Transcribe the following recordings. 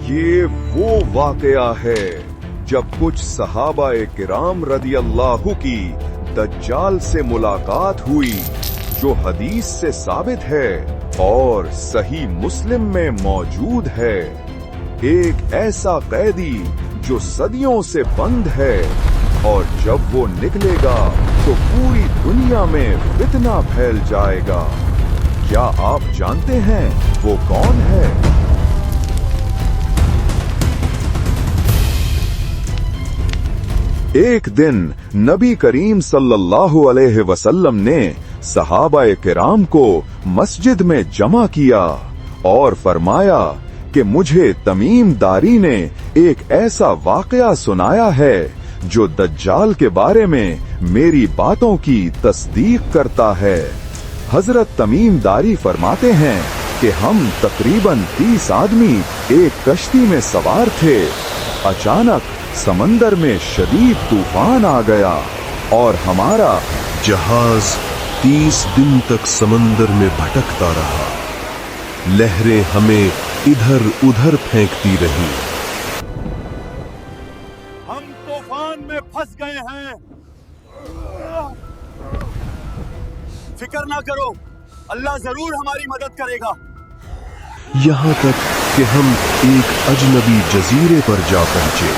ये वो वाकया है जब कुछ सहाबाए किराम रदी अल्लाह की दज्जाल से मुलाकात हुई, जो हदीस से साबित है और सही मुस्लिम में मौजूद है। एक ऐसा कैदी जो सदियों से बंद है, और जब वो निकलेगा तो पूरी दुनिया में फितना फैल जाएगा। क्या आप जानते हैं वो कौन है? एक दिन नबी करीम सल्लल्लाहु अलैहि वसल्लम ने सहाबाए किराम को मस्जिद में जमा किया और फरमाया कि मुझे तमीम दारी ने एक ऐसा वाकया सुनाया है जो दज्जाल के बारे में मेरी बातों की तस्दीक करता है। हजरत तमीम दारी फरमाते हैं कि हम तकरीबन 30 आदमी एक कश्ती में सवार थे। अचानक समंदर में शदीद तूफान आ गया और हमारा जहाज 30 दिन तक समंदर में भटकता रहा। लहरें हमें इधर उधर फेंकती रहीं। हम तूफान में फंस गए हैं। फिक्र ना करो, अल्लाह जरूर हमारी मदद करेगा। यहाँ तक कि हम एक अजनबी जजीरे पर जा पहुंचे।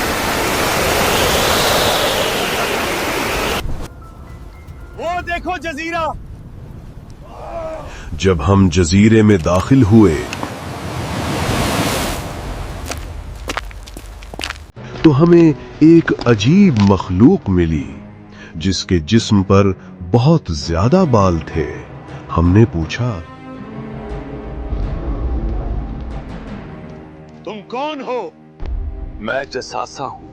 वो देखो जजीरा। जब हम जजीरे में दाखिल हुए तो हमें एक अजीब मखलूक मिली जिसके जिस्म पर बहुत ज्यादा बाल थे। हमने पूछा, तुम कौन हो? मैं जसासा हूं।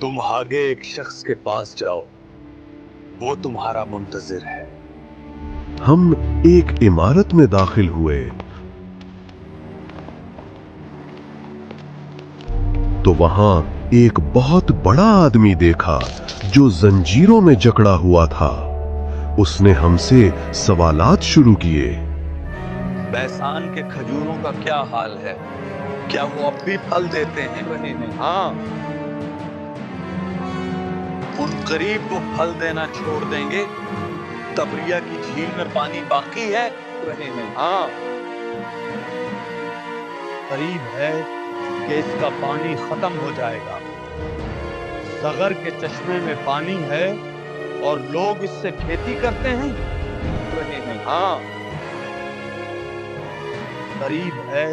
तुम आगे एक शख्स के पास जाओ, वो तुम्हारा मुंतजिर है। हम एक इमारत में दाखिल हुए तो वहां एक बहुत बड़ा आदमी देखा जो जंजीरों में जकड़ा हुआ था। उसने हमसे सवालात शुरू किए। बैसान के खजूरों का क्या हाल है? क्या वो अब भी फल देते हैं? रहे हैं। हाँ, उन करीब वो फल देना छोड़ देंगे। तबरिया की झील में पानी बाकी है? रहे हैं। हाँ, करीब है कि इसका पानी खत्म हो जाएगा। सगर के चश्मे में पानी है और लोग इससे खेती करते हैं? रहे हैं। हाँ, करीब है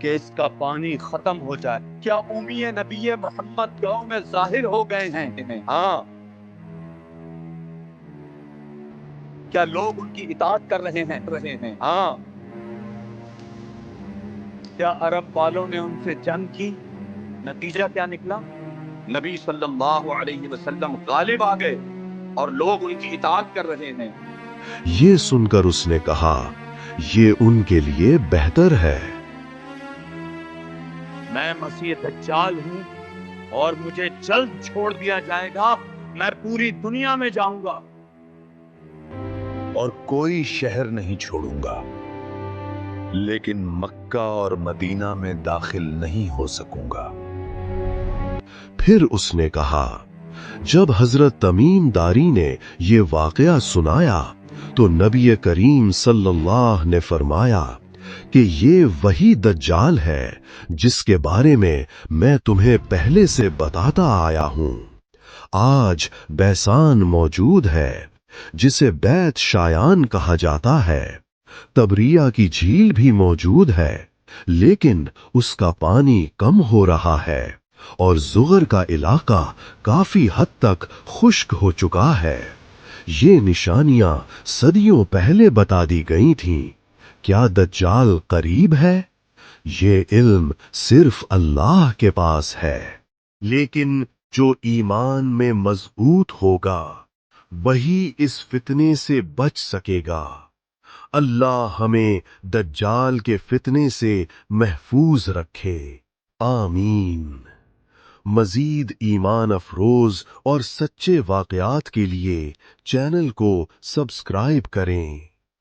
कि इसका पानी खत्म हो जाए। क्या उम्मीद नबी मोहम्मद गांव में जाहिर हो गए हैं? हाँ, क्या लोग उनकी इताअत कर रहे हैं? रहे हैं। हाँ, क्या अरब वालों ने उनसे जंग की? नतीजा क्या निकला? नबी सल्लल्लाहु अलैहि वसल्लम गालिब आ गए और लोग उनकी इताअत कर रहे हैं। ये सुनकर उसने कहा, ये उनके लिए बेहतर है। मैं मसीह दज्जाल हूं और मुझे जल्द छोड़ दिया जाएगा। मैं पूरी दुनिया में जाऊंगा और कोई शहर नहीं छोड़ूंगा, लेकिन मक्का और मदीना में दाखिल नहीं हो सकूंगा। फिर उसने कहा, जब हजरत तमीम दारी ने ये वाकया सुनाया तो नबी करीम सल्लल्लाहु ने फरमाया कि ये वही दज्जाल है जिसके बारे में मैं तुम्हें पहले से बताता आया हूं। आज बैसान मौजूद है जिसे बैत शायान कहा जाता है। तबरिया की झील भी मौजूद है, लेकिन उसका पानी कम हो रहा है और जुगर का इलाका काफी हद तक खुश्क हो चुका है। ये निशानियां सदियों पहले बता दी गई थीं। क्या दज्जाल करीब है? ये इल्म सिर्फ अल्लाह के पास है, लेकिन जो ईमान में मजबूत होगा वही इस फितने से बच सकेगा। अल्लाह हमें दज्जाल के फितने से महफूज रखे। आमीन। मजीद ईमान अफरोज और सच्चे वाकयात के लिए चैनल को सब्सक्राइब करें।